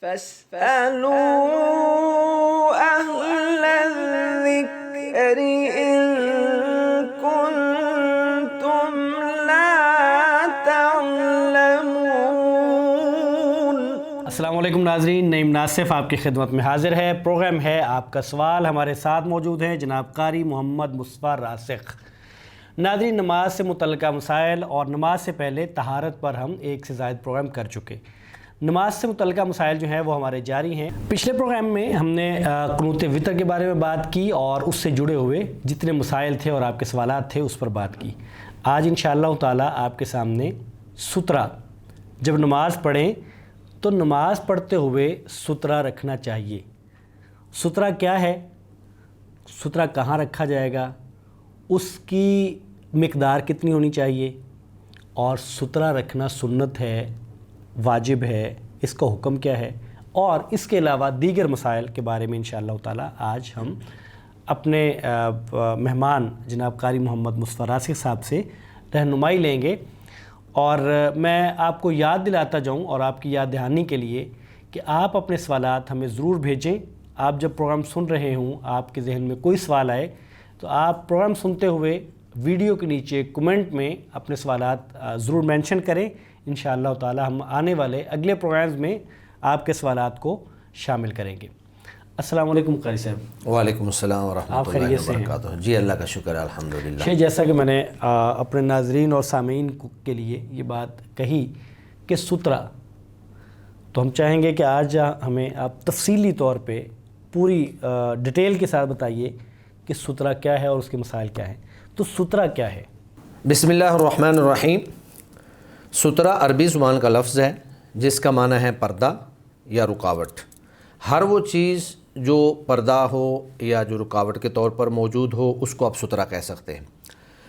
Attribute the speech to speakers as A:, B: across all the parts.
A: فاسألوا أهل الذكر إن كنتم لا تعلمون۔
B: السلام علیکم ناظرین، نعیم ناصف آپ کی خدمت میں حاضر ہے۔ پروگرام ہے آپ کا سوال۔ ہمارے ساتھ موجود ہیں جناب قاری محمد مصطفیٰ راسخ۔ ناظرین، نماز سے متعلقہ مسائل اور نماز سے پہلے طہارت پر ہم ایک سے زائد پروگرام کر چکے۔ نماز سے متعلقہ مسائل جو ہیں وہ ہمارے جاری ہیں۔ پچھلے پروگرام میں ہم نے قنوت وتر کے بارے میں بات کی اور اس سے جڑے ہوئے جتنے مسائل تھے اور آپ کے سوالات تھے اس پر بات کی۔ آج انشاءاللہ تعالیٰ آپ کے سامنے سترہ، جب نماز پڑھیں تو نماز پڑھتے ہوئے سترہ رکھنا چاہیے۔ سترہ کیا ہے، سترہ کہاں رکھا جائے گا، اس کی مقدار کتنی ہونی چاہیے، اور سترہ رکھنا سنت ہے، واجب ہے، اس کا حکم کیا ہے، اور اس کے علاوہ دیگر مسائل کے بارے میں انشاءاللہ تعالی آج ہم اپنے مہمان جناب قاری محمد مصطفیٰ راسخ صاحب سے رہنمائی لیں گے۔ اور میں آپ کو یاد دلاتا جاؤں اور آپ کی یاد دہانی کے لیے کہ آپ اپنے سوالات ہمیں ضرور بھیجیں۔ آپ جب پروگرام سن رہے ہوں، آپ کے ذہن میں کوئی سوال آئے تو آپ پروگرام سنتے ہوئے ویڈیو کے نیچے کمنٹ میں اپنے سوالات ضرور مینشن کریں۔ انشاءاللہ تعالی ہم آنے والے اگلے پروگرامز میں آپ کے سوالات کو شامل کریں گے۔ السلام علیکم قاری صاحب۔
C: وعلیکم السلام ورحمۃ اللہ وبرکاتہ۔ جی اللہ کا شکر ہے، الحمدللہ۔
B: شیخ، جیسا کہ میں نے اپنے ناظرین اور سامعین کے لیے یہ بات کہی کہ سترہ، تو ہم چاہیں گے کہ آج ہمیں آپ تفصیلی طور پہ پوری ڈیٹیل کے ساتھ بتائیے کہ سترہ کیا ہے اور اس کے مسائل کیا ہیں۔ تو سترہ کیا ہے؟
C: بسم اللہ الرحمن الرحیم۔ سترہ عربی زبان کا لفظ ہے جس کا معنی ہے پردہ یا رکاوٹ۔ ہر وہ چیز جو پردہ ہو یا جو رکاوٹ کے طور پر موجود ہو اس کو آپ سترہ کہہ سکتے ہیں۔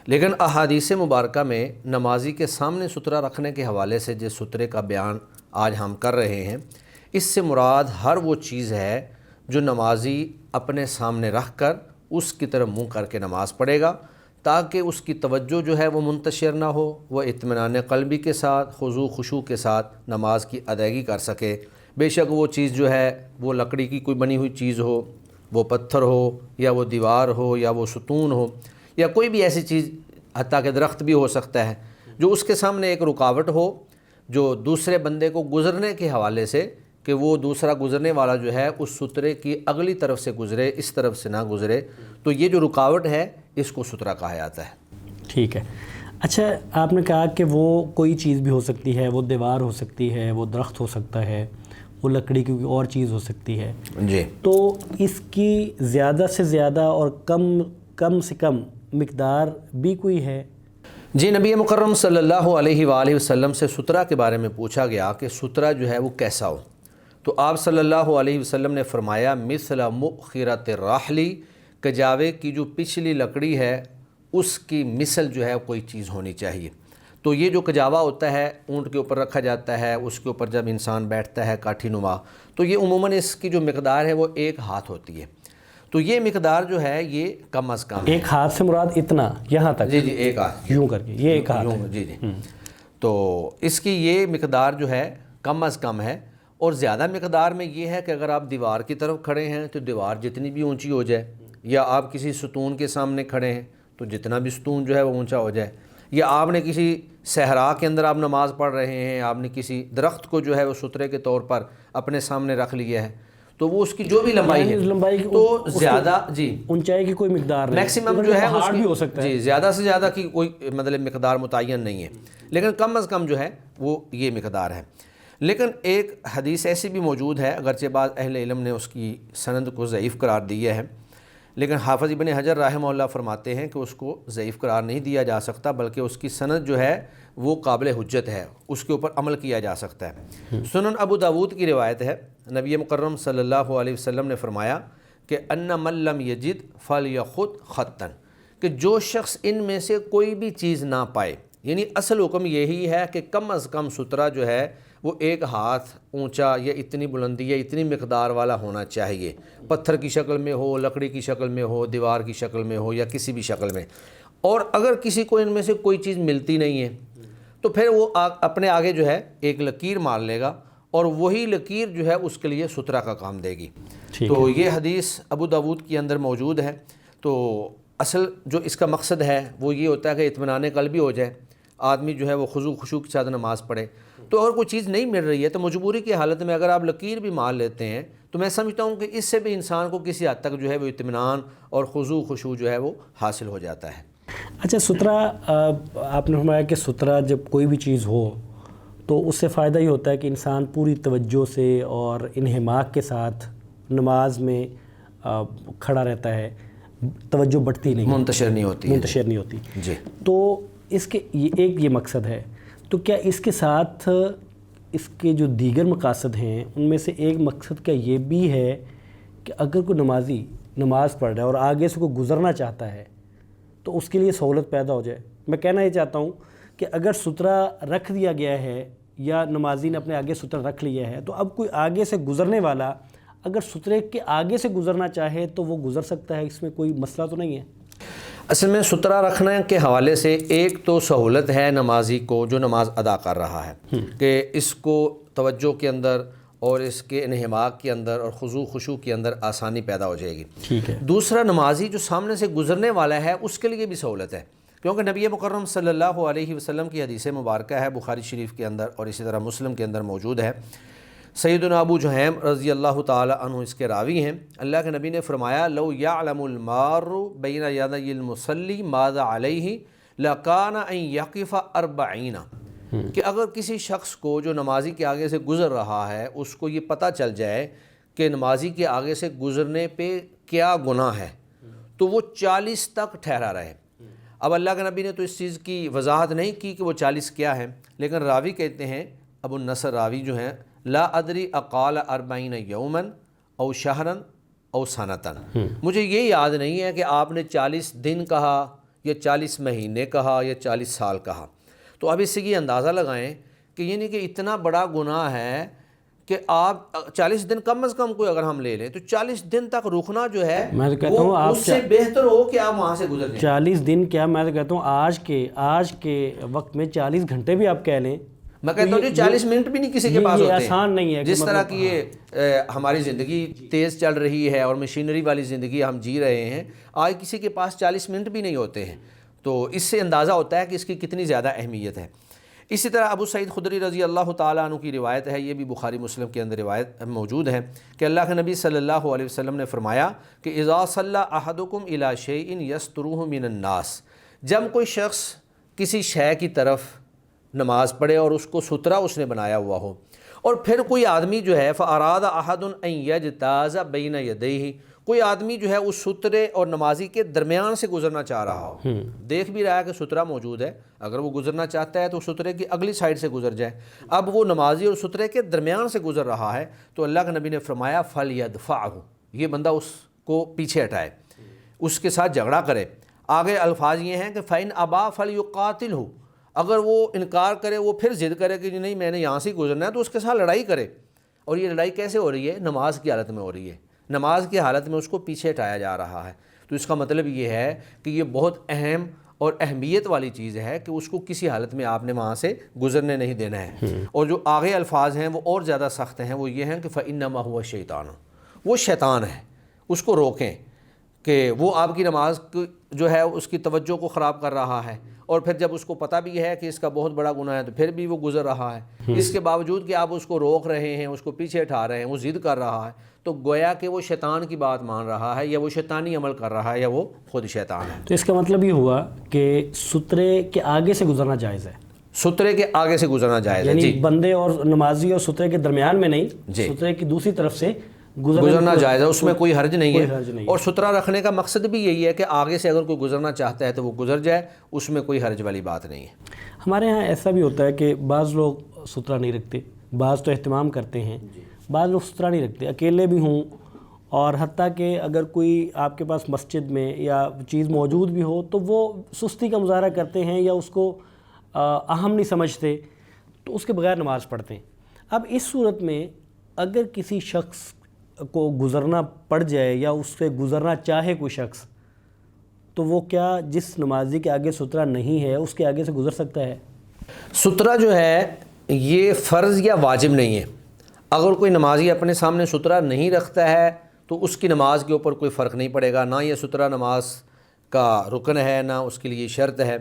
C: لیکن احادیث مبارکہ میں نمازی کے سامنے سترہ رکھنے کے حوالے سے جس سترے کا بیان آج ہم کر رہے ہیں، اس سے مراد ہر وہ چیز ہے جو نمازی اپنے سامنے رکھ کر اس کی طرف منہ کر کے نماز پڑھے گا، تاکہ اس کی توجہ جو ہے وہ منتشر نہ ہو، وہ اطمینان قلبی کے ساتھ خضوع خشوع کے ساتھ نماز کی ادائیگی کر سکے۔ بے شک وہ چیز جو ہے وہ لکڑی کی کوئی بنی ہوئی چیز ہو، وہ پتھر ہو یا وہ دیوار ہو یا وہ ستون ہو یا کوئی بھی ایسی چیز، حتیٰ کہ درخت بھی ہو سکتا ہے، جو اس کے سامنے ایک رکاوٹ ہو جو دوسرے بندے کو گزرنے کے حوالے سے کہ وہ دوسرا گزرنے والا جو ہے اس سترے کی اگلی طرف سے گزرے، اس طرف سے نہ گزرے، تو یہ جو رکاوٹ ہے اس کو سترہ کہا جاتا ہے۔
B: ٹھیک ہے۔ اچھا، آپ نے کہا کہ وہ کوئی چیز بھی ہو سکتی ہے، وہ دیوار ہو سکتی ہے، وہ درخت ہو سکتا ہے، وہ لکڑی کی کوئی اور چیز ہو سکتی ہے۔
C: جی،
B: تو اس کی زیادہ سے زیادہ اور کم سے کم مقدار بھی کوئی ہے؟
C: جی، نبی مکرم صلی اللہ علیہ وآلہ وسلم سے سترہ کے بارے میں پوچھا گیا کہ سترہ جو ہے وہ کیسا ہو، تو آپ صلی اللہ علیہ وسلم نے فرمایا مثل مؤخرۃ الرحل، کجاوے کی جو پچھلی لکڑی ہے اس کی مثل جو ہے کوئی چیز ہونی چاہیے۔ تو یہ جو کجاوا ہوتا ہے اونٹ کے اوپر رکھا جاتا ہے، اس کے اوپر جب انسان بیٹھتا ہے کاٹھی نما، تو یہ عموماً اس کی جو مقدار ہے وہ ایک ہاتھ ہوتی ہے۔ تو یہ مقدار جو ہے یہ کم از کم ہے۔
B: ایک ہاتھ سے مراد اتنا، یہاں تک؟
C: جی، ایک ہاتھ،
B: یوں کر کے یہ ایک ہاتھ ہے۔
C: جی۔ تو اس کی یہ مقدار جو ہے کم از کم ہے، اور زیادہ مقدار میں یہ ہے کہ اگر آپ دیوار کی طرف کھڑے ہیں تو دیوار جتنی بھی اونچی ہو جائے، یا آپ کسی ستون کے سامنے کھڑے ہیں تو جتنا بھی ستون جو ہے وہ اونچا ہو جائے، یا آپ نے کسی صحرا کے اندر آپ نماز پڑھ رہے ہیں، آپ نے کسی درخت کو جو ہے وہ سترے کے طور پر اپنے سامنے رکھ لیا ہے، تو وہ اس کی جو بھی لمبائی ہے تو زیادہ، جی،
B: اونچائی کی کوئی مقدار نہیں،
C: میکسیمم جو ہے
B: ہارڈ بھی ہو سکتا ہے،
C: جی، زیادہ سے زیادہ کی کوئی مطلب مقدار متعین نہیں ہے، لیکن کم از کم جو ہے وہ یہ مقدار ہے۔ لیکن ایک حدیث ایسی بھی موجود ہے، اگرچہ بعض اہل علم نے اس کی سند کو ضعیف قرار دیا ہے، لیکن حافظ ابن حجر رحمہ اللہ فرماتے ہیں کہ اس کو ضعیف قرار نہیں دیا جا سکتا، بلکہ اس کی سند جو ہے وہ قابل حجت ہے، اس کے اوپر عمل کیا جا سکتا ہے۔ سنن ابو داود کی روایت ہے، نبی مکرم صلی اللہ علیہ وسلم نے فرمایا کہ ان من لم یجد فلیخط خطا، کہ جو شخص ان میں سے کوئی بھی چیز نہ پائے، یعنی اصل حکم یہی ہے کہ کم از کم سترہ جو ہے وہ ایک ہاتھ اونچا یا اتنی بلندی یا اتنی مقدار والا ہونا چاہیے، پتھر کی شکل میں ہو، لکڑی کی شکل میں ہو، دیوار کی شکل میں ہو یا کسی بھی شکل میں۔ اور اگر کسی کو ان میں سے کوئی چیز ملتی نہیں ہے تو پھر وہ اپنے آگے جو ہے ایک لکیر مار لے گا اور وہی لکیر جو ہے اس کے لیے سترہ کا کام دے گی۔ تو یہ حدیث ابو داود کے اندر موجود ہے۔ تو اصل جو اس کا مقصد ہے وہ یہ ہوتا ہے کہ اطمینان قلبی ہو جائے، آدمی جو ہے وہ خضوع خشوع کے ساتھ نماز پڑھے۔ تو اگر کوئی چیز نہیں مل رہی ہے تو مجبوری کی حالت میں اگر آپ لکیر بھی مان لیتے ہیں تو میں سمجھتا ہوں کہ اس سے بھی انسان کو کسی حد تک جو ہے وہ اطمینان اور خضوع خشوع جو ہے وہ حاصل ہو جاتا ہے۔
B: اچھا، سترہ آپ نے فرمایا کہ سترہ جب کوئی بھی چیز ہو تو اس سے فائدہ یہ ہوتا ہے کہ انسان پوری توجہ سے اور انہماک کے ساتھ نماز میں کھڑا رہتا ہے، توجہ بڑھتی نہیں،
C: منتشر نہیں ہوتی جی۔
B: تو اس کے یہ مقصد ہے۔ تو کیا اس کے ساتھ اس کے جو دیگر مقاصد ہیں ان میں سے ایک مقصد کیا یہ بھی ہے کہ اگر کوئی نمازی نماز پڑھ رہا ہے اور آگے سے کوئی گزرنا چاہتا ہے تو اس کے لیے سہولت پیدا ہو جائے؟ میں کہنا یہ چاہتا ہوں کہ اگر سترہ رکھ دیا گیا ہے یا نمازی نے اپنے آگے سترہ رکھ لیا ہے تو اب کوئی آگے سے گزرنے والا اگر سترے کے آگے سے گزرنا چاہے تو وہ گزر سکتا ہے، اس میں کوئی مسئلہ تو نہیں ہے؟
C: اصل میں سترہ رکھنے کے حوالے سے ایک تو سہولت ہے نمازی کو جو نماز ادا کر رہا ہے کہ اس کو توجہ کے اندر اور اس کے انہماک کے اندر اور خضوع خشوع کے اندر آسانی پیدا ہو جائے گی۔
B: ٹھیک ہے۔
C: دوسرا، نمازی جو سامنے سے گزرنے والا ہے اس کے لیے بھی سہولت ہے، کیونکہ نبی مکرم صلی اللہ علیہ وسلم کی حدیث مبارکہ ہے بخاری شریف کے اندر اور اسی طرح مسلم کے اندر موجود ہے۔ سیدنا ابو جہیم رضی اللہ تعالی عنہ اس کے راوی ہیں، اللہ کے نبی نے فرمایا لو یعلم المار بین یدی المصلی ماذا علیہ لکان ان یقف 40، کہ اگر کسی شخص کو جو نمازی کے آگے سے گزر رہا ہے اس کو یہ پتہ چل جائے کہ نمازی کے آگے سے گزرنے پہ کیا گناہ ہے تو وہ 40 تک ٹھہرا رہے۔ اب اللہ کے نبی نے تو اس چیز کی وضاحت نہیں کی کہ وہ 40 کیا ہے، لیکن راوی کہتے ہیں، ابو النصر راوی جو ہیں، لا ادری اقال 40 یوما او شہرا او سنتا، مجھے یہ یاد نہیں ہے کہ آپ نے 40 دن کہا یا 40 مہینے کہا یا 40 سال کہا۔ تو اب اس سے یہ اندازہ لگائیں کہ یعنی کہ اتنا بڑا گناہ ہے کہ آپ 40 دن کم از کم کوئی اگر ہم لے لیں تو 40 دن تک رکنا جو ہے
B: میں کہتا ہوں
C: اس سے بہتر ہو کہ آپ وہاں سے گزر جائیں۔
B: 40 دن کیا، میں تو کہتا ہوں آج کے وقت میں 40 گھنٹے بھی آپ کہہ لیں،
C: میں کہتا ہوں 40 منٹ بھی نہیں کسی کے پاس ہوتے ہیں۔
B: آسان نہیں ہے
C: جس طرح کی یہ ہماری زندگی تیز چل رہی ہے اور مشینری والی زندگی ہم جی رہے ہیں، آج کسی کے پاس 40 منٹ بھی نہیں ہوتے ہیں، تو اس سے اندازہ ہوتا ہے کہ اس کی کتنی زیادہ اہمیت ہے۔ اسی طرح ابو سعید خدری رضی اللہ تعالیٰ عنہ کی روایت ہے، یہ بھی بخاری مسلم کے اندر روایت موجود ہے کہ اللہ کے نبی صلی اللہ علیہ وسلم نے فرمایا کہ اذا صلی احدکم الی شیء یسترہ من الناس، جب کوئی شخص کسی شے کی طرف نماز پڑھے اور اس کو سترہ اس نے بنایا ہوا ہو، اور پھر کوئی آدمی جو ہے فاراد احد ان یجتاز بین یدیہ، کوئی آدمی جو ہے اس سترے اور نمازی کے درمیان سے گزرنا چاہ رہا ہو، دیکھ بھی رہا ہے کہ سترہ موجود ہے، اگر وہ گزرنا چاہتا ہے تو سترے کی اگلی سائڈ سے گزر جائے، اب وہ نمازی اور سترے کے درمیان سے گزر رہا ہے تو اللہ کے نبی نے فرمایا فلیدفعہ، یہ بندہ اس کو پیچھے ہٹائے، اس کے ساتھ جھگڑا کرے۔ آگے الفاظ یہ ہیں کہ فَإِنْ أَبَى فَلْيُقَاتِلْهُ، اگر وہ انکار کرے، وہ پھر ضد کرے کہ نہیں میں نے یہاں سے گزرنا ہے، تو اس کے ساتھ لڑائی کرے۔ اور یہ لڑائی کیسے ہو رہی ہے؟ نماز کی حالت میں ہو رہی ہے، نماز کی حالت میں اس کو پیچھے ہٹایا جا رہا ہے۔ تو اس کا مطلب یہ ہے کہ یہ بہت اہم اور اہمیت والی چیز ہے کہ اس کو کسی حالت میں آپ نے وہاں سے گزرنے نہیں دینا ہے۔ اور جو آگے الفاظ ہیں وہ اور زیادہ سخت ہیں، وہ یہ ہیں کہ فَإِنَّمَا هُوَ الشَّيْطَانُ، وہ شیطان ہے، اس کو روکیں کہ وہ آپ کی نماز جو ہے اس کی توجہ کو خراب کر رہا ہے، اور پھر جب اس کو پتہ بھی ہے کہ اس کا بہت بڑا گناہ ہے تو پھر بھی وہ گزر رہا ہے، اس کے باوجود کہ آپ اس کو روک رہے ہیں، اس کو پیچھے اٹھا رہے ہیں، وہ ضد کر رہا ہے، تو گویا کہ وہ شیطان کی بات مان رہا ہے، یا وہ شیطانی عمل کر رہا ہے، یا وہ خود شیطان ہے۔
B: تو اس کا مطلب یہ ہوا کہ سترے کے آگے سے گزرنا جائز ہے،
C: سترے کے آگے سے گزرنا جائز ہے،
B: یعنی بندے اور نمازی اور سترے کے درمیان میں نہیں، سترے کی دوسری طرف سے گزرنا جائز ہے،
C: اس میں کوئی حرج نہیں ہے۔ اور سترہ رکھنے کا مقصد بھی یہی ہے کہ آگے سے اگر کوئی گزرنا چاہتا ہے تو وہ گزر جائے، اس میں کوئی حرج والی بات نہیں ہے۔
B: ہمارے ہاں ایسا بھی ہوتا ہے کہ بعض لوگ سترہ نہیں رکھتے، بعض تو اہتمام کرتے ہیں، بعض لوگ سترہ نہیں رکھتے، اکیلے بھی ہوں، اور حتیٰ کہ اگر کوئی آپ کے پاس مسجد میں یا چیز موجود بھی ہو تو وہ سستی کا مظاہرہ کرتے ہیں یا اس کو اہم نہیں سمجھتے، تو اس کے بغیر نماز پڑھتے ہیں۔ اب اس صورت میں اگر کسی شخص کو گزرنا پڑ جائے یا اس سے گزرنا چاہے کوئی شخص، تو وہ کیا جس نمازی کے آگے سترہ نہیں ہے اس کے آگے سے گزر سکتا ہے؟
C: سترہ جو ہے یہ فرض یا واجب نہیں ہے، اگر کوئی نمازی اپنے سامنے سترہ نہیں رکھتا ہے تو اس کی نماز کے اوپر کوئی فرق نہیں پڑے گا، نہ یہ سترہ نماز کا رکن ہے نہ اس کے لیے شرط ہے۔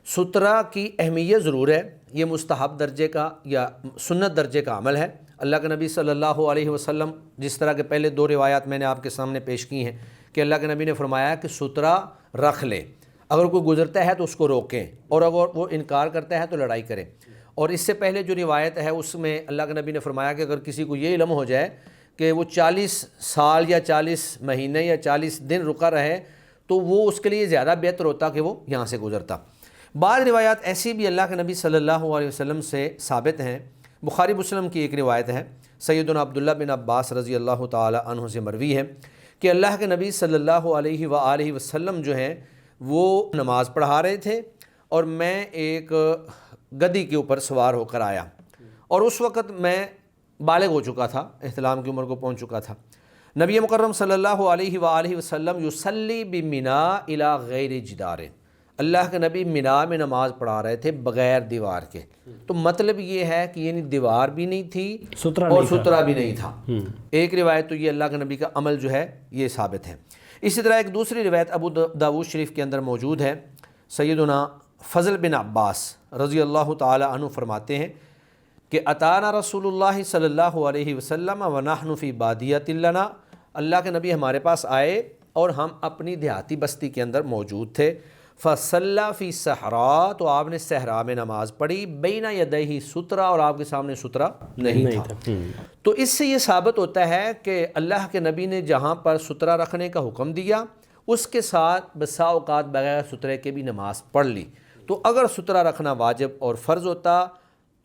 C: سترہ کی اہمیت ضرور ہے، یہ مستحب درجے کا یا سنت درجے کا عمل ہے۔ اللہ کے نبی صلی اللہ علیہ وسلم، جس طرح کے پہلے دو روایات میں نے آپ کے سامنے پیش کی ہیں کہ اللہ کے نبی نے فرمایا کہ سترہ رکھ لیں، اگر کوئی گزرتا ہے تو اس کو روکیں، اور اگر وہ انکار کرتا ہے تو لڑائی کریں۔ اور اس سے پہلے جو روایت ہے اس میں اللہ کے نبی نے فرمایا کہ اگر کسی کو یہ علم ہو جائے کہ وہ 40 سال یا 40 مہینے یا 40 دن رکا رہے تو وہ اس کے لیے زیادہ بہتر ہوتا کہ وہ یہاں سے گزرتا۔ بعض روایات ایسی بھی اللہ کے نبی صلی اللہ علیہ وسلم سے ثابت ہیں۔ بخاری مسلم کی ایک روایت ہے، سیدنا عبداللہ بن عباس رضی اللہ تعالی عنہ سے مروی ہے کہ اللہ کے نبی صلی اللہ علیہ وآلہ وسلم جو ہیں وہ نماز پڑھا رہے تھے اور میں ایک گدی کے اوپر سوار ہو کر آیا، اور اس وقت میں بالغ ہو چکا تھا، احتلام کی عمر کو پہنچ چکا تھا۔ نبی مکرم صلی اللہ علیہ وآلہ وسلم یصلی بمنا الی غیر جدار، اللہ کے نبی منا میں نماز پڑھا رہے تھے بغیر دیوار کے۔ تو مطلب یہ ہے کہ یعنی دیوار بھی نہیں تھی اور سترہ بھی نہیں تھا۔ ایک روایت تو یہ اللہ کے نبی کا عمل جو ہے یہ ثابت ہے۔ اسی طرح ایک دوسری روایت ابو داؤد شریف کے اندر موجود ہے، سیدنا فضل بن عباس رضی اللہ تعالی عنہ فرماتے ہیں کہ اتانا رسول اللہ صلی اللہ علیہ وسلم ونحن فی بادیۃ لنا، اللہ کے نبی ہمارے پاس آئے اور ہم اپنی دیہاتی بستی کے اندر موجود تھے۔ فصلی فی صحرا، تو آپ نے صحرا میں نماز پڑھی، بین یدیہ سترہ، اور آپ کے سامنے سترہ نہیں تھا۔ تو اس سے یہ ثابت ہوتا ہے کہ اللہ کے نبی نے جہاں پر سترہ رکھنے کا حکم دیا اس کے ساتھ بسا اوقات بغیر سترے کے بھی نماز پڑھ لی۔ تو اگر سترہ رکھنا واجب اور فرض ہوتا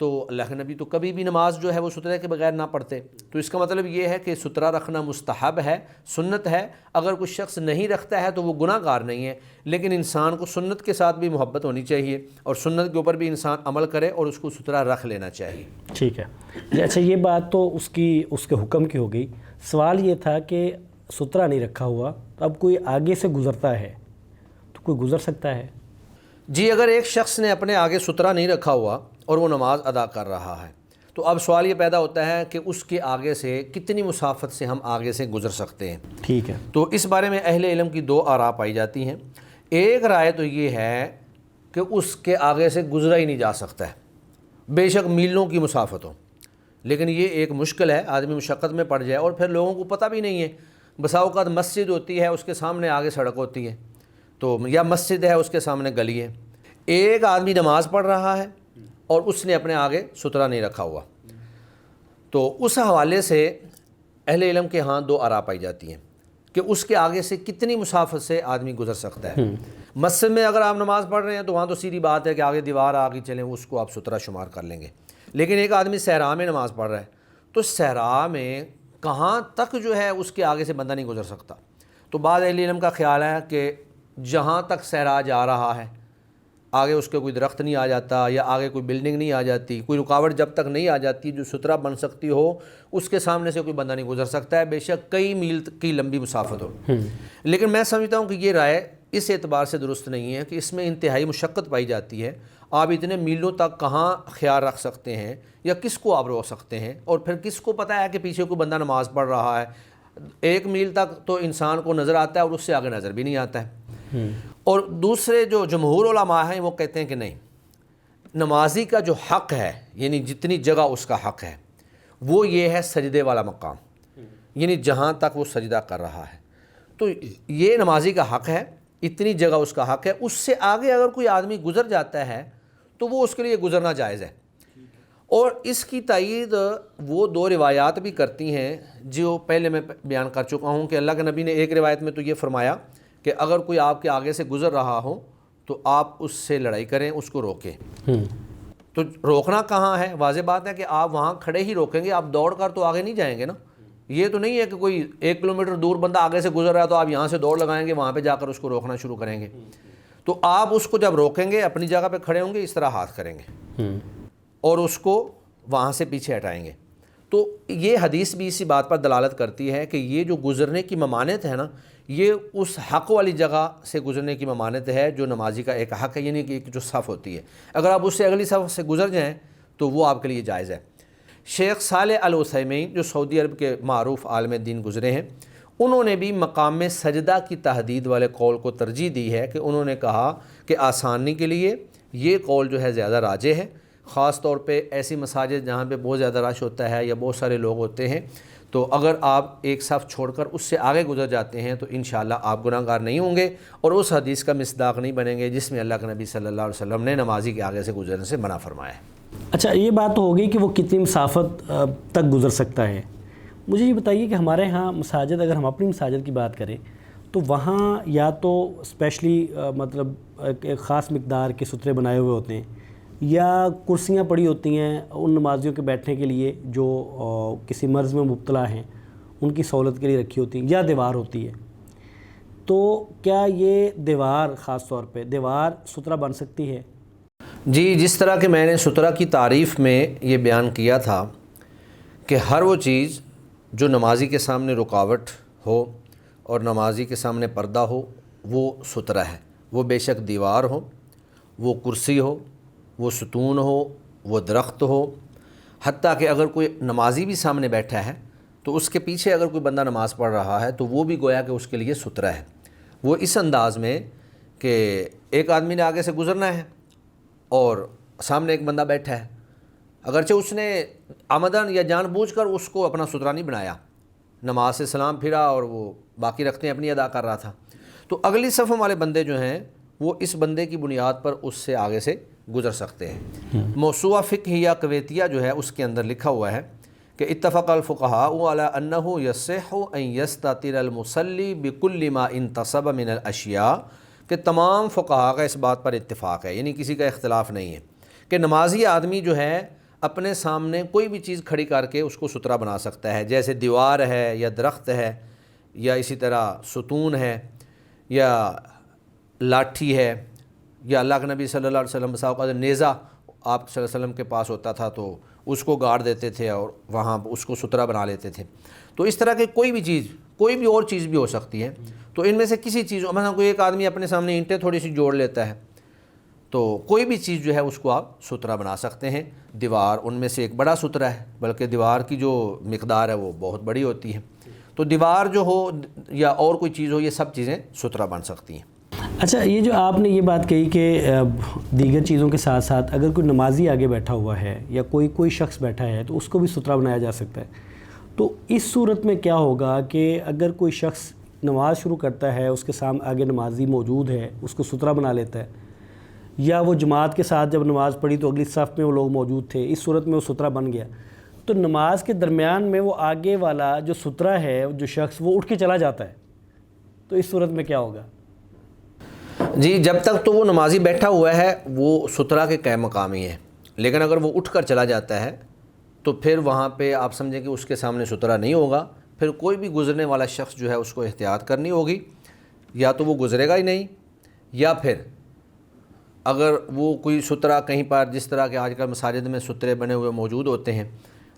C: تو اللہ کے نبی تو کبھی بھی نماز جو ہے وہ سترے کے بغیر نہ پڑھتے۔ تو اس کا مطلب یہ ہے کہ سترہ رکھنا مستحب ہے، سنت ہے۔ اگر کوئی شخص نہیں رکھتا ہے تو وہ گناہ گار نہیں ہے، لیکن انسان کو سنت کے ساتھ بھی محبت ہونی چاہیے اور سنت کے اوپر بھی انسان عمل کرے اور اس کو سترہ رکھ لینا چاہیے۔
B: ٹھیک ہے جی۔ اچھا، یہ بات تو اس کے حکم کی ہو گئی۔ سوال یہ تھا کہ سترہ نہیں رکھا ہوا تو اب کوئی آگے سے گزرتا ہے تو کوئی گزر سکتا ہے؟
C: جی، اگر ایک شخص نے اپنے آگے سترہ نہیں رکھا ہوا اور وہ نماز ادا کر رہا ہے تو اب سوال یہ پیدا ہوتا ہے کہ اس کے آگے سے کتنی مسافت سے ہم آگے سے گزر سکتے ہیں۔
B: ٹھیک ہے،
C: تو اس بارے میں اہل علم کی دو آراء پائی جاتی ہیں۔ ایک رائے تو یہ ہے کہ اس کے آگے سے گزرا ہی نہیں جا سکتا ہے، بے شک میلوں کی مسافت ہو، لیکن یہ ایک مشکل ہے، آدمی مشقت میں پڑ جائے اور پھر لوگوں کو پتہ بھی نہیں ہے۔ بسا اوقات مسجد ہوتی ہے، اس کے سامنے آگے سڑک ہوتی ہے، تو یا مسجد ہے اس کے سامنے گلی ہے، ایک آدمی نماز پڑھ رہا ہے اور اس نے اپنے آگے سترہ نہیں رکھا ہوا، تو اس حوالے سے اہل علم کے ہاں دو آراء پائی جاتی ہیں کہ اس کے آگے سے کتنی مسافت سے آدمی گزر سکتا ہے۔ مسجد میں اگر آپ نماز پڑھ رہے ہیں تو وہاں تو سیدھی بات ہے کہ آگے دیوار آگے چلیں، اس کو آپ سترہ شمار کر لیں گے، لیکن ایک آدمی صحرا میں نماز پڑھ رہا ہے تو صحرا میں کہاں تک جو ہے اس کے آگے سے بندہ نہیں گزر سکتا۔ تو بعض اہل علم کا خیال ہے کہ جہاں تک صحرا جا رہا ہے آگے اس کے کوئی درخت نہیں آ جاتا یا آگے کوئی بلڈنگ نہیں آ جاتی، کوئی رکاوٹ جب تک نہیں آ جاتی جو سترہ بن سکتی ہو، اس کے سامنے سے کوئی بندہ نہیں گزر سکتا ہے، بے شک کئی میل کی لمبی مسافت ہو۔ لیکن میں سمجھتا ہوں کہ یہ رائے اس اعتبار سے درست نہیں ہے کہ اس میں انتہائی مشقت پائی جاتی ہے۔ آپ اتنے میلوں تک کہاں خیال رکھ سکتے ہیں یا کس کو آپ روک سکتے ہیں، اور پھر کس کو پتہ ہے کہ پیچھے کوئی بندہ نماز پڑھ رہا ہے۔ 1 میل تک تو انسان کو نظر آتا ہے اور اس سے آگے نظر بھی نہیں آتا ہے۔ اور دوسرے جو جمہور علماء ہیں وہ کہتے ہیں کہ نہیں، نمازی کا جو حق ہے، یعنی جتنی جگہ اس کا حق ہے وہ یہ ہے سجدے والا مقام، یعنی جہاں تک وہ سجدہ کر رہا ہے، تو یہ نمازی کا حق ہے، اتنی جگہ اس کا حق ہے۔ اس سے آگے اگر کوئی آدمی گزر جاتا ہے تو وہ اس کے لیے گزرنا جائز ہے۔ اور اس کی تائید وہ 2 روایات بھی کرتی ہیں جو پہلے میں بیان کر چکا ہوں کہ اللہ کے نبی نے ایک روایت میں تو یہ فرمایا کہ اگر کوئی آپ کے آگے سے گزر رہا ہو تو آپ اس سے لڑائی کریں، اس کو روکیں۔ تو روکنا کہاں ہے؟ واضح بات ہے کہ آپ وہاں کھڑے ہی روکیں گے، آپ دوڑ کر تو آگے نہیں جائیں گے نا۔ یہ تو نہیں ہے کہ کوئی 1 کلومیٹر دور بندہ آگے سے گزر رہا ہے تو آپ یہاں سے دوڑ لگائیں گے، وہاں پہ جا کر اس کو روکنا شروع کریں گے۔ تو آپ اس کو جب روکیں گے اپنی جگہ پہ کھڑے ہوں گے، اس طرح ہاتھ کریں گے اور اس کو وہاں سے پیچھے ہٹائیں گے۔ تو یہ حدیث بھی اسی بات پر دلالت کرتی ہے کہ یہ جو گزرنے کی ممانعت ہے نا، یہ اس حق والی جگہ سے گزرنے کی ممانعت ہے جو نمازی کا ایک حق ہے، یعنی کہ ایک جو صف ہوتی ہے، اگر آپ اس سے اگلی صف سے گزر جائیں تو وہ آپ کے لیے جائز ہے۔ شیخ صالح العثیمین جو سعودی عرب کے معروف عالم دین گزرے ہیں، انہوں نے بھی مقام میں سجدہ کی تحدید والے قول کو ترجیح دی ہے، کہ انہوں نے کہا کہ آسانی کے لیے یہ قول جو ہے زیادہ راجح ہے، خاص طور پہ ایسی مساجد جہاں پہ بہت زیادہ رش ہوتا ہے یا بہت سارے لوگ ہوتے ہیں، تو اگر آپ ایک صف چھوڑ کر اس سے آگے گزر جاتے ہیں تو انشاءاللہ آپ گناہ گار نہیں ہوں گے اور اس حدیث کا مصداق نہیں بنیں گے جس میں اللہ کے نبی صلی اللہ علیہ وسلم نے نمازی کے آگے سے گزرنے سے منع فرمایا ہے۔
B: اچھا، یہ بات تو ہو گئی کہ وہ کتنی مسافت تک گزر سکتا ہے۔ مجھے یہ بتائیے کہ ہمارے ہاں مساجد، اگر ہم اپنی مساجد کی بات کریں تو وہاں یا تو اسپیشلی مطلب ایک خاص مقدار کے سترے بنائے ہوئے ہوتے ہیں، یا کرسیاں پڑی ہوتی ہیں ان نمازیوں کے بیٹھنے کے لیے جو کسی مرض میں مبتلا ہیں، ان کی سہولت کے لیے رکھی ہوتی ہیں، یا دیوار ہوتی ہے۔ تو کیا یہ دیوار، خاص طور پہ دیوار سترہ بن سکتی ہے؟
C: جی، جس طرح کہ میں نے سترہ کی تعریف میں یہ بیان کیا تھا کہ ہر وہ چیز جو نمازی کے سامنے رکاوٹ ہو اور نمازی کے سامنے پردہ ہو وہ سترہ ہے، وہ بے شک دیوار ہو، وہ کرسی ہو، وہ ستون ہو، وہ درخت ہو، حتیٰ کہ اگر کوئی نمازی بھی سامنے بیٹھا ہے تو اس کے پیچھے اگر کوئی بندہ نماز پڑھ رہا ہے تو وہ بھی گویا کہ اس کے لیے سترہ ہے۔ وہ اس انداز میں کہ ایک آدمی نے آگے سے گزرنا ہے اور سامنے ایک بندہ بیٹھا ہے، اگرچہ اس نے آمدن یا جان بوجھ کر اس کو اپنا سترہ نہیں بنایا، نماز سے سلام پھرا اور وہ باقی رختیں اپنی ادا کر رہا تھا، تو اگلی صفوں والے بندے جو ہیں وہ اس بندے کی بنیاد پر اس سے آگے سے گزر سکتے ہیں۔ موسوعہ فقہیہ کویتیہ جو ہے اس کے اندر لکھا ہوا ہے کہ اتفق الفقہاء علی انہ یصح ان یستتر المصلی بکل ما انتصب من الاشیاء، کہ تمام فقہاء کا اس بات پر اتفاق ہے، یعنی کسی کا اختلاف نہیں ہے کہ نمازی آدمی جو ہے اپنے سامنے کوئی بھی چیز کھڑی کر کے اس کو سترہ بنا سکتا ہے، جیسے دیوار ہے یا درخت ہے یا اسی طرح ستون ہے یا لاٹھی ہے، یا اللہ کے نبی صلی اللہ علیہ وسلم بسا اوقات نیزہ آپ صلی اللہ علیہ وسلم کے پاس ہوتا تھا تو اس کو گاڑ دیتے تھے اور وہاں اس کو سترہ بنا لیتے تھے۔ تو اس طرح کی کوئی بھی چیز، کوئی بھی اور چیز بھی ہو سکتی ہے، تو ان میں سے کسی چیز، مثلا کوئی ایک آدمی اپنے سامنے اینٹیں تھوڑی سی جوڑ لیتا ہے تو کوئی بھی چیز جو ہے اس کو آپ سترہ بنا سکتے ہیں۔ دیوار ان میں سے ایک بڑا سترہ ہے، بلکہ دیوار کی جو مقدار ہے وہ بہت بڑی ہوتی ہے، تو دیوار جو ہو یا اور کوئی چیز ہو، یہ سب چیزیں سترہ بن سکتی ہیں۔
B: اچھا، یہ جو آپ نے یہ بات کہی کہ دیگر چیزوں کے ساتھ ساتھ اگر کوئی نمازی آگے بیٹھا ہوا ہے یا کوئی شخص بیٹھا ہے تو اس کو بھی سترہ بنایا جا سکتا ہے، تو اس صورت میں کیا ہوگا کہ اگر کوئی شخص نماز شروع کرتا ہے، اس کے سامنے آگے نمازی موجود ہے، اس کو سترہ بنا لیتا ہے، یا وہ جماعت کے ساتھ جب نماز پڑھی تو اگلی صف میں وہ لوگ موجود تھے، اس صورت میں وہ سترہ بن گیا، تو نماز کے درمیان میں وہ آگے والا جو سترہ ہے جو شخص وہ اٹھ کے چلا جاتا ہے، تو اس صورت میں کیا ہوگا؟
C: جی، جب تک تو وہ نمازی بیٹھا ہوا ہے وہ سترہ کے قائم مقامی ہے، لیکن اگر وہ اٹھ کر چلا جاتا ہے تو پھر وہاں پہ آپ سمجھیں کہ اس کے سامنے سترہ نہیں ہوگا، پھر کوئی بھی گزرنے والا شخص جو ہے اس کو احتیاط کرنی ہوگی، یا تو وہ گزرے گا ہی نہیں، یا پھر اگر وہ کوئی سترہ کہیں پر، جس طرح کہ آج کل مساجد میں سترے بنے ہوئے موجود ہوتے ہیں،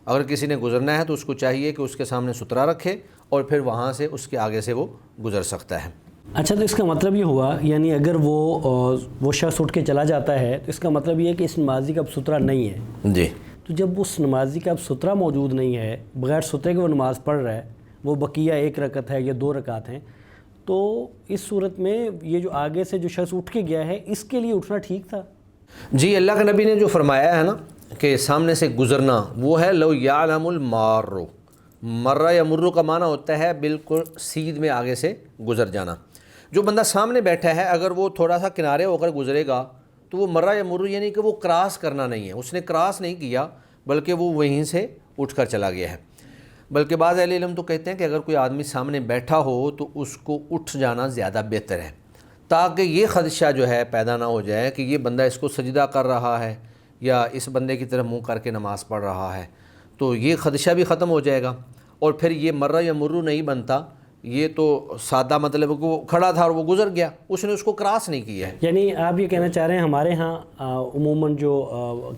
C: اگر کسی نے گزرنا ہے تو اس کو چاہیے کہ اس کے سامنے سترہ رکھے اور پھر وہاں سے اس کے آگے سے وہ گزر سکتا ہے۔
B: اچھا، تو اس کا مطلب یہ ہوا، یعنی اگر وہ شخص اٹھ کے چلا جاتا ہے تو اس کا مطلب یہ ہے کہ اس نمازی کا اب سترہ نہیں ہے۔
C: جی،
B: تو جب اس نمازی کا اب سترہ موجود نہیں ہے، بغیر سترے کے وہ نماز پڑھ رہا ہے، وہ بقیہ ایک رکعت ہے یا 2 رکعت ہیں، تو اس صورت میں یہ جو آگے سے جو شخص اٹھ کے گیا ہے اس کے لیے اٹھنا ٹھیک تھا؟
C: جی، اللہ کے نبی نے جو فرمایا ہے نا کہ سامنے سے گزرنا، وہ ہے لو یعلم المار، مرہ یا مرو کا معنی ہوتا ہے بالکل سیدھ میں آگے سے گزر جانا۔ جو بندہ سامنے بیٹھا ہے اگر وہ تھوڑا سا کنارے ہو کر گزرے گا تو وہ مرہ یا مرو، یعنی کہ وہ کراس کرنا نہیں ہے، اس نے کراس نہیں کیا بلکہ وہ وہیں سے اٹھ کر چلا گیا ہے۔ بلکہ بعض اہل علم تو کہتے ہیں کہ اگر کوئی آدمی سامنے بیٹھا ہو تو اس کو اٹھ جانا زیادہ بہتر ہے، تاکہ یہ خدشہ جو ہے پیدا نہ ہو جائے کہ یہ بندہ اس کو سجدہ کر رہا ہے یا اس بندے کی طرف منہ کر کے نماز پڑھ رہا ہے، تو یہ خدشہ بھی ختم ہو جائے گا اور پھر یہ مرہ یا مرو نہیں بنتا۔ یہ تو سادہ مطلب ہے کہ وہ کھڑا تھا اور وہ گزر گیا، اس نے اس کو کراس نہیں کیا ہے۔
B: یعنی آپ یہ کہنا چاہ رہے ہیں ہمارے ہاں عموماً جو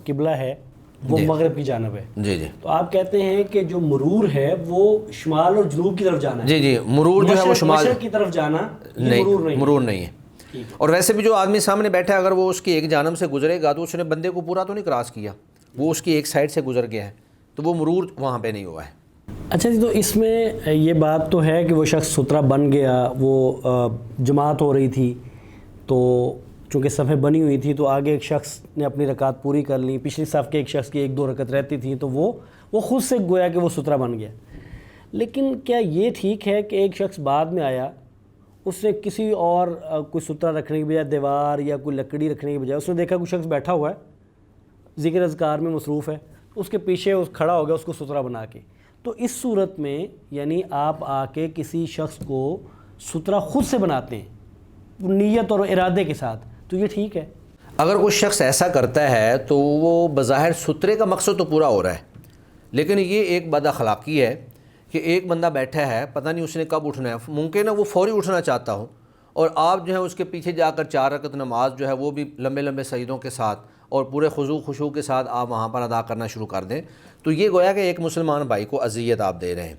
B: قبلہ ہے وہ مغرب کی جانب ہے،
C: جی جی،
B: تو آپ کہتے ہیں کہ جو مرور ہے وہ شمال اور جنوب کی طرف جانا ہے؟
C: جی جی، مرور جو ہے وہ شمال
B: کی طرف جانا
C: نہیں، مرور نہیں ہے۔ اور ویسے بھی جو آدمی سامنے بیٹھا ہے اگر وہ اس کی ایک جانب سے گزرے گا تو اس نے بندے کو پورا تو نہیں کراس کیا، وہ اس کی ایک سائڈ سے گزر گیا ہے، تو وہ مرور وہاں پہ نہیں ہوا ہے۔
B: اچھا جی، تو اس میں یہ بات تو ہے کہ وہ شخص سترہ بن گیا، وہ جماعت ہو رہی تھی تو چونکہ صفیں بنی ہوئی تھی تو آگے ایک شخص نے اپنی رکعت پوری کر لی، پچھلی صف کے ایک شخص کی 1-2 رکعت رہتی تھیں تو وہ خود سے گویا کہ وہ سترہ بن گیا۔ لیکن کیا یہ ٹھیک ہے کہ ایک شخص بعد میں آیا، اس نے کسی اور کوئی سترہ رکھنے کی بجائے دیوار یا کوئی لکڑی رکھنے کی بجائے اس نے دیکھا کوئی شخص بیٹھا ہوا ہے، ذکر اذکار میں مصروف ہے، اس کے پیچھے کھڑا ہو گیا اس کو سترہ بنا کے، تو اس صورت میں یعنی آپ آ کے کسی شخص کو سترہ خود سے بناتے ہیں نیت اور ارادے کے ساتھ، تو یہ ٹھیک ہے؟
C: اگر کوئی شخص ایسا کرتا ہے تو وہ بظاہر سترے کا مقصد تو پورا ہو رہا ہے، لیکن یہ ایک بد اخلاقی ہے کہ ایک بندہ بیٹھا ہے، پتہ نہیں اس نے کب اٹھنا ہے، ممکن ہے وہ فوری اٹھنا چاہتا ہو اور آپ جو ہے اس کے پیچھے جا کر 4 رکعت نماز جو ہے وہ بھی لمبے لمبے سجدوں کے ساتھ اور پورے خشوع کے ساتھ آپ وہاں پر ادا کرنا شروع کر دیں، تو یہ گویا کہ ایک مسلمان بھائی کو اذیت آپ دے رہے ہیں،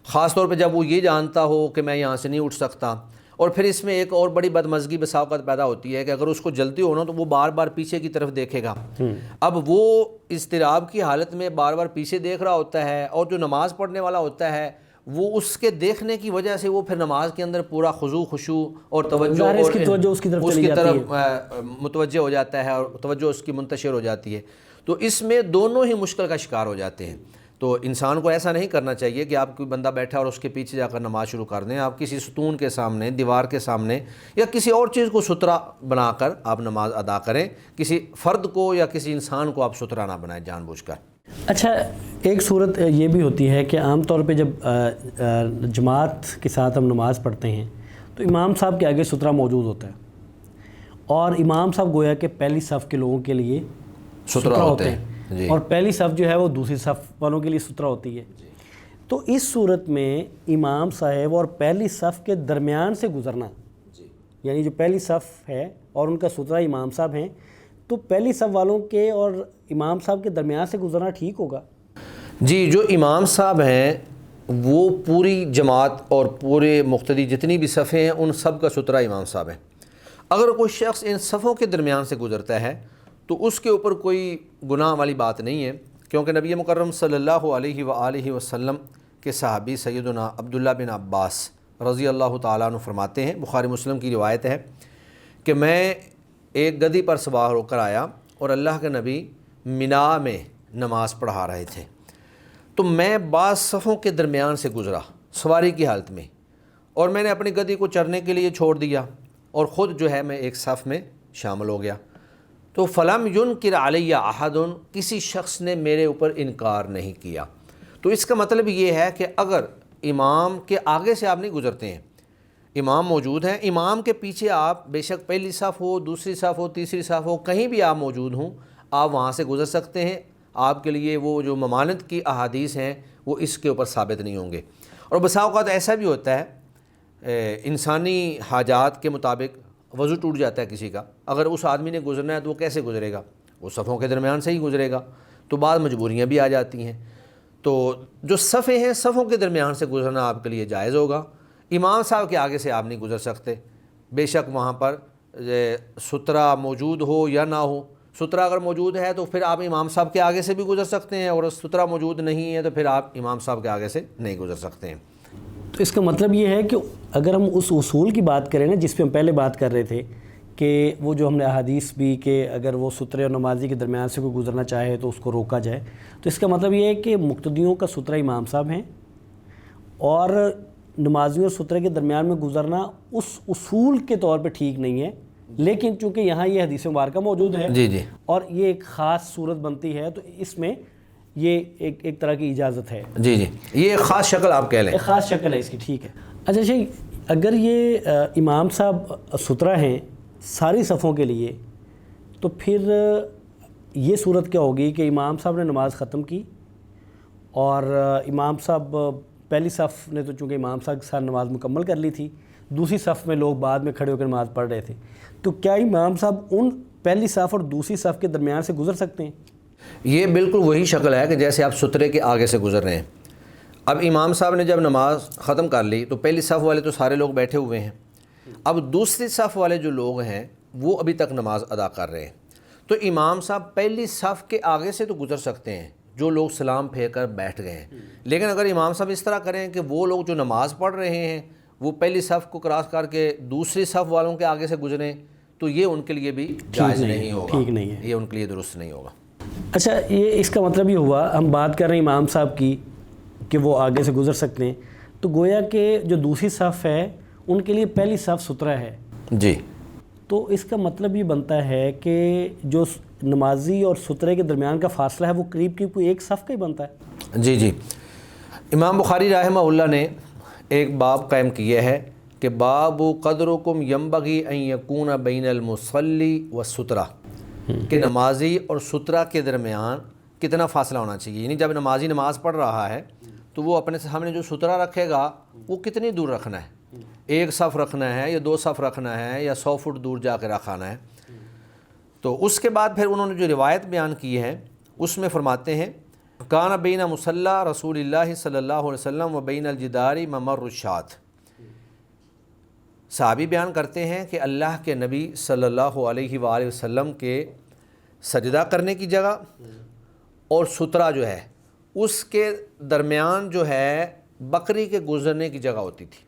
C: خاص طور پہ جب وہ یہ جانتا ہو کہ میں یہاں سے نہیں اٹھ سکتا۔ اور پھر اس میں ایک اور بڑی بدمزگی بسا اوقات پیدا ہوتی ہے کہ اگر اس کو جلدی ہونا تو وہ بار بار پیچھے کی طرف دیکھے گا، اب وہ اضطراب کی حالت میں بار بار پیچھے دیکھ رہا ہوتا ہے، اور جو نماز پڑھنے والا ہوتا ہے وہ اس کے دیکھنے کی وجہ سے وہ پھر نماز کے اندر پورا خشوع اور توجہ
B: اس کی طرف
C: متوجہ ہو جاتا ہے اور توجہ اس کی منتشر ہو جاتی ہے، تو اس میں دونوں ہی مشکل کا شکار ہو جاتے ہیں۔ تو انسان کو ایسا نہیں کرنا چاہیے کہ آپ کوئی بندہ بیٹھا اور اس کے پیچھے جا کر نماز شروع کر دیں، آپ کسی ستون کے سامنے، دیوار کے سامنے یا کسی اور چیز کو سترہ بنا کر آپ نماز ادا کریں، کسی فرد کو یا کسی انسان کو آپ سترہ نہ بنائیں جان بوجھ کر۔
B: اچھا، ایک صورت یہ بھی ہوتی ہے کہ عام طور پہ جب جماعت کے ساتھ ہم نماز پڑھتے ہیں تو امام صاحب کے آگے سترہ موجود ہوتا ہے اور امام صاحب گویا کہ پہلی صف کے لوگوں کے لیے سترہ ہوتے ہیں اور پہلی صف جو ہے وہ دوسری صف والوں کے لیے سترہ ہوتی ہے، تو اس صورت میں امام صاحب اور پہلی صف کے درمیان سے گزرنا، یعنی جو پہلی صف ہے اور ان کا سترہ امام صاحب ہیں، تو پہلی صف والوں کے اور امام صاحب کے درمیان سے گزرنا ٹھیک ہوگا؟
C: جی، جو امام صاحب ہیں وہ پوری جماعت اور پورے مقتدی جتنی بھی صفیں ہیں ان سب کا سترہ امام صاحب ہیں۔ اگر کوئی شخص ان صفوں کے درمیان سے گزرتا ہے تو اس کے اوپر کوئی گناہ والی بات نہیں ہے، کیونکہ نبی مکرم صلی اللہ علیہ وآلہ وسلم کے صحابی سیدنا عبداللہ بن عباس رضی اللہ تعالیٰ عنہ فرماتے ہیں، بخاری مسلم کی روایت ہے کہ میں ایک گدھی پر سوار ہو کر آیا اور اللہ کے نبی منا میں نماز پڑھا رہے تھے، تو میں بعض صفوں کے درمیان سے گزرا سواری کی حالت میں، اور میں نے اپنی گدھی کو چرنے کے لیے چھوڑ دیا اور خود جو ہے میں ایک صف میں شامل ہو گیا، تو فلم ینکر علیہ احد، کسی شخص نے میرے اوپر انکار نہیں کیا۔ تو اس کا مطلب یہ ہے کہ اگر امام کے آگے سے آپ نہیں گزرتے ہیں، امام موجود ہیں، امام کے پیچھے آپ بے شک پہلی صف ہو، دوسری صف ہو، تیسری صف ہو، کہیں بھی آپ موجود ہوں، آپ وہاں سے گزر سکتے ہیں، آپ کے لیے وہ جو ممانعت کی احادیث ہیں وہ اس کے اوپر ثابت نہیں ہوں گے۔ اور بسا اوقات ایسا بھی ہوتا ہے انسانی حاجات کے مطابق وضو ٹوٹ جاتا ہے کسی کا، اگر اس آدمی نے گزرنا ہے تو وہ کیسے گزرے گا؟ وہ صفوں کے درمیان سے ہی گزرے گا، تو بعض مجبوریاں بھی آ جاتی ہیں، تو جو صفیں ہیں صفوں کے درمیان سے گزرنا آپ کے لیے جائز ہوگا۔ امام صاحب کے آگے سے آپ نہیں گزر سکتے، بے شک وہاں پر سترہ موجود ہو یا نہ ہو، سترہ اگر موجود ہے تو پھر آپ امام صاحب کے آگے سے بھی گزر سکتے ہیں، اور سترہ موجود نہیں ہے تو پھر آپ امام صاحب کے آگے سے نہیں گزر سکتے ہیں۔
B: تو اس کا مطلب یہ ہے کہ اگر ہم اس اصول کی بات کریں نا جس پہ ہم پہلے بات کر رہے تھے کہ وہ جو ہم نے احادیث بھی کہ اگر وہ سترے اور نمازی کے درمیان سے کوئی گزرنا چاہے تو اس کو روکا جائے، تو اس کا مطلب یہ ہے کہ مقتدیوں کا سترہ امام صاحب ہیں اور نمازیوں اور سترے کے درمیان میں گزرنا اس اصول کے طور پہ ٹھیک نہیں ہے، لیکن چونکہ یہاں یہ حدیث مبارکہ موجود ہے
C: جی
B: اور یہ ایک خاص صورت بنتی ہے تو اس میں یہ ایک طرح کی اجازت ہے۔
C: جی یہ ایک خاص شکل آپ کہہ لیں،
B: ایک خاص شکل ہے اس کی، ٹھیک ہے۔ اچھا جی، اگر یہ امام صاحب سترہ ہیں ساری صفوں کے لیے تو پھر یہ صورت کیا ہوگی کہ امام صاحب نے نماز ختم کی اور امام صاحب پہلی صف نے تو چونکہ امام صاحب کے ساتھ نماز مکمل کر لی تھی، دوسری صف میں لوگ بعد میں کھڑے ہو کر نماز پڑھ رہے تھے، تو کیا امام صاحب ان پہلی صف اور دوسری صف کے درمیان سے گزر سکتے ہیں؟
C: یہ بالکل وہی شکل ہے کہ جیسے آپ سترے کے آگے سے گزر رہے ہیں۔ اب امام صاحب نے جب نماز ختم کر لی تو پہلی صف والے تو سارے لوگ بیٹھے ہوئے ہیں، اب دوسری صف والے جو لوگ ہیں وہ ابھی تک نماز ادا کر رہے ہیں، تو امام صاحب پہلی صف کے آگے سے تو گزر سکتے ہیں، جو لوگ سلام پھیر کر بیٹھ گئے ہیں۔ لیکن اگر امام صاحب اس طرح کریں کہ وہ لوگ جو نماز پڑھ رہے ہیں وہ پہلی صف کو کراس کر کے دوسری صف والوں کے آگے سے گزریں تو یہ ان کے لیے بھی جائز نہیں ہوگا،
B: ٹھیک نہیں ہے،
C: یہ ان کے لیے درست نہیں ہوگا۔
B: اچھا، یہ اس کا مطلب یہ ہوا، ہم بات کر رہے ہیں امام صاحب کی کہ وہ آگے سے گزر سکتے ہیں، تو گویا کہ جو دوسری صف ہے ان کے لیے پہلی صف سترہ ہے
C: جی،
B: تو اس کا مطلب یہ بنتا ہے کہ جو نمازی اور سترے کے درمیان کا فاصلہ ہے وہ قریب قریب کوئی ایک صف کا ہی بنتا ہے۔
C: جی جی، امام بخاری رحمہ اللہ نے ایک باب قائم کیا ہے کہ باب قدرکم ینبغی ان یکون بین المصلی والسترہ، کہ نمازی اور سترہ کے درمیان کتنا فاصلہ ہونا چاہیے، یعنی جب نمازی نماز پڑھ رہا ہے تو وہ اپنے سامنے جو سترہ رکھے گا وہ کتنی دور رکھنا ہے، ایک صف رکھنا ہے یا دو صف رکھنا ہے یا 100 فٹ دور جا کے رکھانا ہے۔ تو اس کے بعد پھر انہوں نے جو روایت بیان کی ہے اس میں فرماتے ہیں کان بین مصلی رسول اللہ صلی اللہ علیہ وسلم و بین الجدار ممر الشاۃ، صحابی بیان کرتے ہیں کہ اللہ کے نبی صلی اللہ علیہ وآلہ وسلم کے سجدہ کرنے کی جگہ اور سترہ جو ہے اس کے درمیان جو ہے بکری کے گزرنے کی جگہ ہوتی تھی۔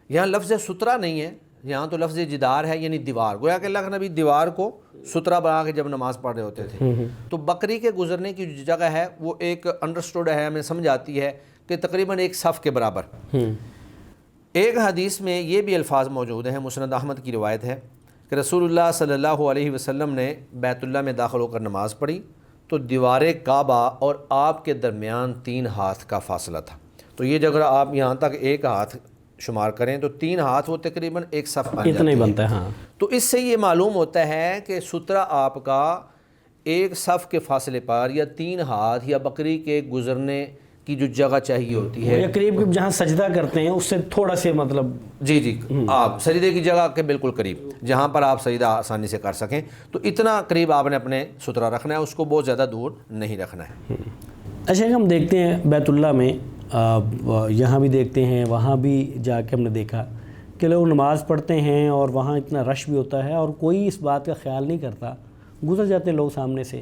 C: یہاں لفظ سترہ نہیں ہے، یہاں تو لفظ جدار ہے، یعنی دیوار، گویا کہ اللہ کے نبی دیوار کو سترہ بنا کے جب نماز پڑھ رہے ہوتے تھے تو بکری کے گزرنے کی جو جگہ ہے وہ ایک انڈرسٹوڈ ہے، ہمیں سمجھ آتی ہے کہ تقریباً ایک صف کے برابر۔ ایک حدیث میں یہ بھی الفاظ موجود ہیں، مسند احمد کی روایت ہے کہ رسول اللہ صلی اللہ علیہ وسلم نے بیت اللہ میں داخل ہو کر نماز پڑھی تو دیوار کعبہ اور آپ کے درمیان 3 ہاتھ کا فاصلہ تھا۔ تو یہ جگہ آپ یہاں تک ایک ہاتھ شمار کریں تو 3 ہاتھ وہ تقریباً ایک صف بن
B: اتنا ہی
C: جاتے
B: بنتا ہے۔ ہاں،
C: تو اس سے یہ معلوم ہوتا ہے کہ سترہ آپ کا ایک صف کے فاصلے پر یا 3 ہاتھ یا بکری کے گزرنے کی جو جگہ چاہیے ہوتی ہے،
B: یا قریب قریب جہاں سجدہ کرتے ہیں اس سے تھوڑا سے مطلب،
C: جی جی، آپ سجدے کی جگہ کے بالکل قریب جہاں پر آپ سجدہ آسانی سے کر سکیں، تو اتنا قریب آپ نے اپنے سترہ رکھنا ہے، اس کو بہت زیادہ دور نہیں رکھنا ہے۔
B: اچھا، ہم دیکھتے ہیں بیت اللہ میں، یہاں بھی دیکھتے ہیں، وہاں بھی جا کے ہم نے دیکھا کہ لوگ نماز پڑھتے ہیں اور وہاں اتنا رش بھی ہوتا ہے اور کوئی اس بات کا خیال نہیں کرتا، گزر جاتے ہیں لوگ سامنے سے۔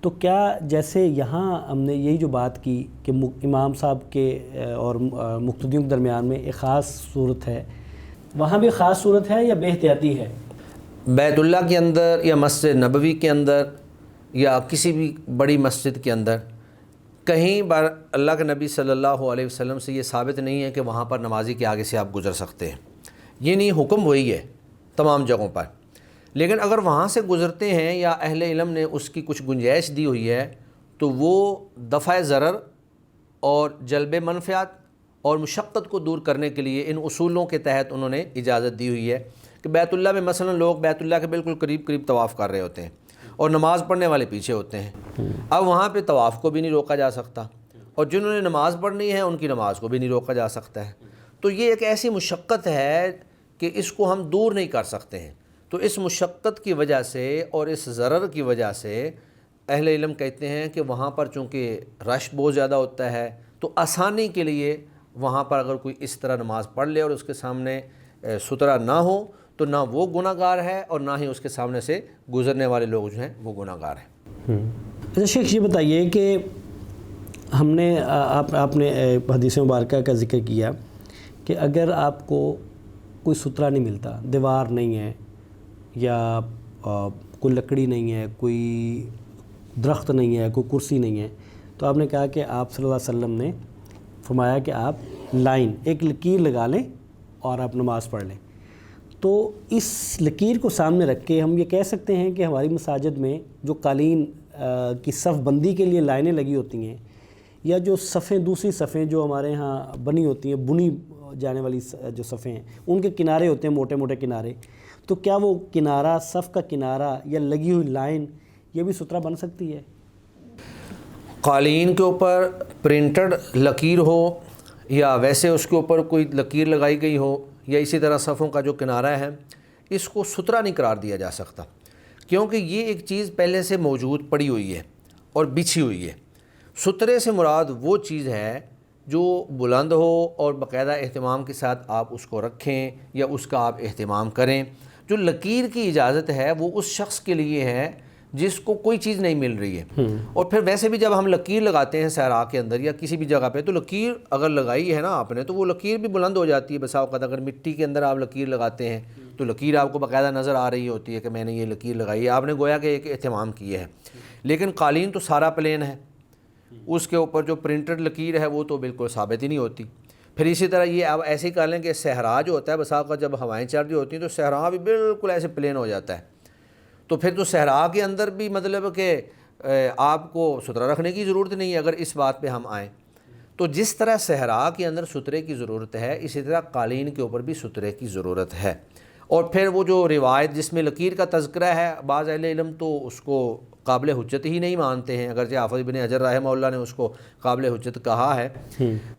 B: تو کیا جیسے یہاں ہم نے یہی جو بات کی کہ امام صاحب کے اور مقتدیوں کے درمیان میں ایک خاص صورت ہے، وہاں بھی خاص صورت ہے یا بے احتیاطی ہے؟
C: بیت اللہ کے اندر یا مسجد نبوی کے اندر یا کسی بھی بڑی مسجد کے اندر کہیں بار اللہ کے نبی صلی اللہ علیہ وسلم سے یہ ثابت نہیں ہے کہ وہاں پر نمازی کے آگے سے آپ گزر سکتے ہیں، یہ نہیں، حکم وہی ہے تمام جگہوں پر۔ لیکن اگر وہاں سے گزرتے ہیں یا اہل علم نے اس کی کچھ گنجائش دی ہوئی ہے تو وہ دفع ضرر اور جلب منفعت اور مشقت کو دور کرنے کے لیے ان اصولوں کے تحت انہوں نے اجازت دی ہوئی ہے کہ بیت اللہ میں مثلا لوگ بیت اللہ کے بالکل قریب قریب طواف کر رہے ہوتے ہیں اور نماز پڑھنے والے پیچھے ہوتے ہیں، اب وہاں پہ طواف کو بھی نہیں روکا جا سکتا اور جنہوں نے نماز پڑھنی ہے ان کی نماز کو بھی نہیں روکا جا سکتا ہے۔ تو یہ ایک ایسی مشقت ہے کہ اس کو ہم دور نہیں کر سکتے ہیں۔ تو اس مشقت کی وجہ سے اور اس ضرر کی وجہ سے اہل علم کہتے ہیں کہ وہاں پر چونکہ رش بہت زیادہ ہوتا ہے تو آسانی کے لیے وہاں پر اگر کوئی اس طرح نماز پڑھ لے اور اس کے سامنے سترہ نہ ہو تو نہ وہ گناہ گار ہے اور نہ ہی اس کے سامنے سے گزرنے والے لوگ جو ہیں وہ گناہ گار ہیں۔
B: اچھا شیخ، یہ بتائیے کہ ہم نے آپ نے حدیث مبارکہ کا ذکر کیا کہ اگر آپ کو کوئی سترہ نہیں ملتا، دیوار نہیں ہے یا کوئی لکڑی نہیں ہے، کوئی درخت نہیں ہے، کوئی کرسی نہیں ہے، تو آپ نے کہا کہ آپ صلی اللہ علیہ وسلم نے فرمایا کہ آپ لائن ایک لکیر لگا لیں اور آپ نماز پڑھ لیں۔ تو اس لکیر کو سامنے رکھ کے ہم یہ کہہ سکتے ہیں کہ ہماری مساجد میں جو قالین کی صف بندی کے لیے لائنیں لگی ہوتی ہیں یا جو صفیں، دوسری صفیں جو ہمارے ہاں بنی ہوتی ہیں، بنی جانے والی جو صفیں ہیں، ان کے کنارے ہوتے ہیں موٹے موٹے کنارے، تو کیا وہ کنارہ، صف کا کنارہ یا لگی ہوئی لائن یہ بھی سترہ بن سکتی ہے؟
C: قالین کے اوپر پرنٹڈ لکیر ہو یا ویسے اس کے اوپر کوئی لکیر لگائی گئی ہو یا اسی طرح صفوں کا جو کنارہ ہے، اس کو سترہ نہیں قرار دیا جا سکتا، کیونکہ یہ ایک چیز پہلے سے موجود پڑی ہوئی ہے اور بچھی ہوئی ہے۔ سترے سے مراد وہ چیز ہے جو بلند ہو اور باقاعدہ اہتمام کے ساتھ آپ اس کو رکھیں یا اس کا آپ اہتمام کریں۔ جو لکیر کی اجازت ہے وہ اس شخص کے لیے ہے جس کو کوئی چیز نہیں مل رہی ہے. اور پھر ویسے بھی جب ہم لکیر لگاتے ہیں صحرا کے اندر یا کسی بھی جگہ پہ، تو لکیر اگر لگائی ہے نا آپ نے، تو وہ لکیر بھی بلند ہو جاتی ہے. بسا اوقات اگر مٹی کے اندر آپ لکیر لگاتے ہیں تو لکیر آپ کو باقاعدہ نظر آ رہی ہوتی ہے کہ میں نے یہ لکیر لگائی ہے، آپ نے گویا کہ ایک اہتمام کیا ہے. لیکن قالین تو سارا پلین ہے، اس کے اوپر جو پرنٹڈ لکیر ہے وہ تو بالکل ثابت ہی نہیں ہوتی. پھر اسی طرح یہ آپ ایسے ہی کر لیں کہ صحرا جو ہوتا ہے بسا اوقات جب ہوائیں چل رہی ہوتی ہیں تو صحرا بھی بالکل ایسے پلین ہو جاتا ہے. تو پھر تو صحرا کے اندر بھی مطلب کہ آپ کو سترہ رکھنے کی ضرورت نہیں ہے. اگر اس بات پہ ہم آئیں تو جس طرح صحرا کے اندر سترے کی ضرورت ہے، اسی طرح قالین کے اوپر بھی سترے کی ضرورت ہے. اور پھر وہ جو روایت جس میں لکیر کا تذکرہ ہے، بعض اہل علم تو اس کو قابل حجت ہی نہیں مانتے ہیں، اگرچہ حافظ ابن حجر رحمہ اللہ نے اس کو قابل حجت کہا ہے.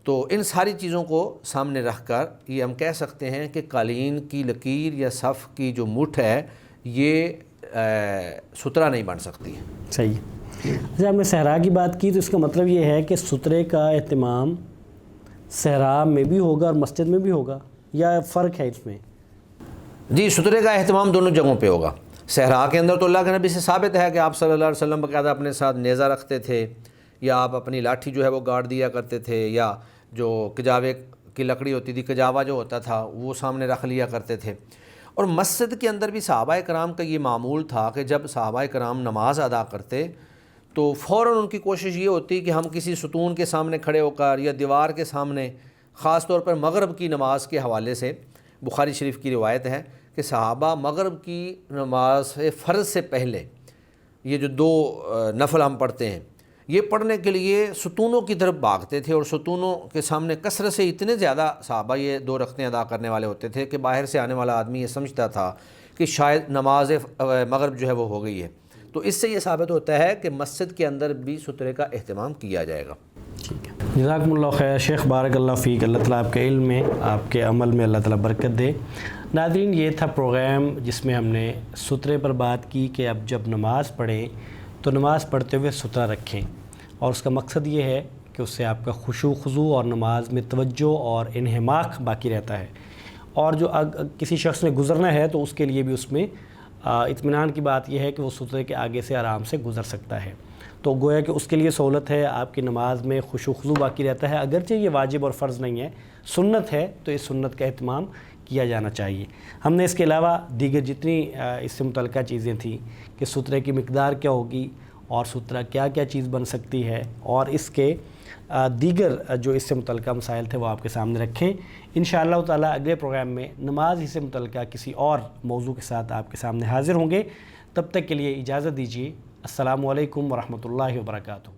C: تو ان ساری چیزوں کو سامنے رکھ کر یہ ہم کہہ سکتے ہیں کہ قالین کی لکیر یا صف کی جو مٹھ ہے یہ سترہ نہیں بن سکتی ہے.
B: صحیح. جب ہم نے صحرا کی بات کی تو اس کا مطلب یہ ہے کہ سترے کا اہتمام صحرا میں بھی ہوگا اور مسجد میں بھی ہوگا، یا فرق ہے اس میں؟
C: جی، سترے کا اہتمام دونوں جگہوں پہ ہوگا. صحرا کے اندر تو اللہ کے نبی سے ثابت ہے کہ آپ صلی اللہ علیہ وسلم باقاعدہ اپنے ساتھ نیزہ رکھتے تھے، یا آپ اپنی لاٹھی جو ہے وہ گاڑ دیا کرتے تھے، یا جو کجاوے کی لکڑی ہوتی تھی، کجاوا جو ہوتا تھا وہ سامنے رکھ لیا کرتے تھے. اور مسجد کے اندر بھی صحابہ کرام کا یہ معمول تھا کہ جب صحابہ کرام نماز ادا کرتے تو فوراً ان کی کوشش یہ ہوتی کہ ہم کسی ستون کے سامنے کھڑے ہو کر یا دیوار کے سامنے، خاص طور پر مغرب کی نماز کے حوالے سے بخاری شریف کی روایت ہے کہ صحابہ مغرب کی نماز فرض سے پہلے یہ جو دو نفل ہم پڑھتے ہیں یہ پڑھنے کے لیے ستونوں کی طرف بھاگتے تھے، اور ستونوں کے سامنے کثرت سے اتنے زیادہ صحابہ یہ دو رکعتیں ادا کرنے والے ہوتے تھے کہ باہر سے آنے والا آدمی یہ سمجھتا تھا کہ شاید نماز مغرب جو ہے وہ ہو گئی ہے. تو اس سے یہ ثابت ہوتا ہے کہ مسجد کے اندر بھی سترے کا اہتمام کیا جائے گا.
B: ٹھیک ہے. جزاکم اللہ خیر شیخ، بارک اللہ فیک. اللہ تعالیٰ آپ کے علم میں، آپ کے عمل میں اللہ تعالیٰ برکت دے. ناظرین، یہ تھا پروگرام جس میں ہم نے سترے پر بات کی کہ اب جب نماز پڑھیں تو نماز پڑھتے ہوئے سترہ رکھیں، اور اس کا مقصد یہ ہے کہ اس سے آپ کا خشوع خضوع اور نماز میں توجہ اور انہماک باقی رہتا ہے. اور جو کسی شخص نے گزرنا ہے تو اس کے لیے بھی اس میں اطمینان کی بات یہ ہے کہ وہ سترے کے آگے سے آرام سے گزر سکتا ہے. تو گویا کہ اس کے لیے سہولت ہے، آپ کی نماز میں خشوع خضوع باقی رہتا ہے. اگرچہ یہ واجب اور فرض نہیں ہے، سنت ہے، تو اس سنت کا اہتمام کیا جانا چاہیے. ہم نے اس کے علاوہ دیگر جتنی اس سے متعلقہ چیزیں تھیں کہ سترے کی مقدار کیا ہوگی اور سترہ کیا کیا چیز بن سکتی ہے، اور اس کے دیگر جو اس سے متعلقہ مسائل تھے وہ آپ کے سامنے رکھیں. انشاءاللہ تعالیٰ اگلے پروگرام میں نماز ہی سے متعلقہ کسی اور موضوع کے ساتھ آپ کے سامنے حاضر ہوں گے. تب تک کے لیے اجازت دیجیے. السلام علیکم ورحمۃ اللہ وبرکاتہ.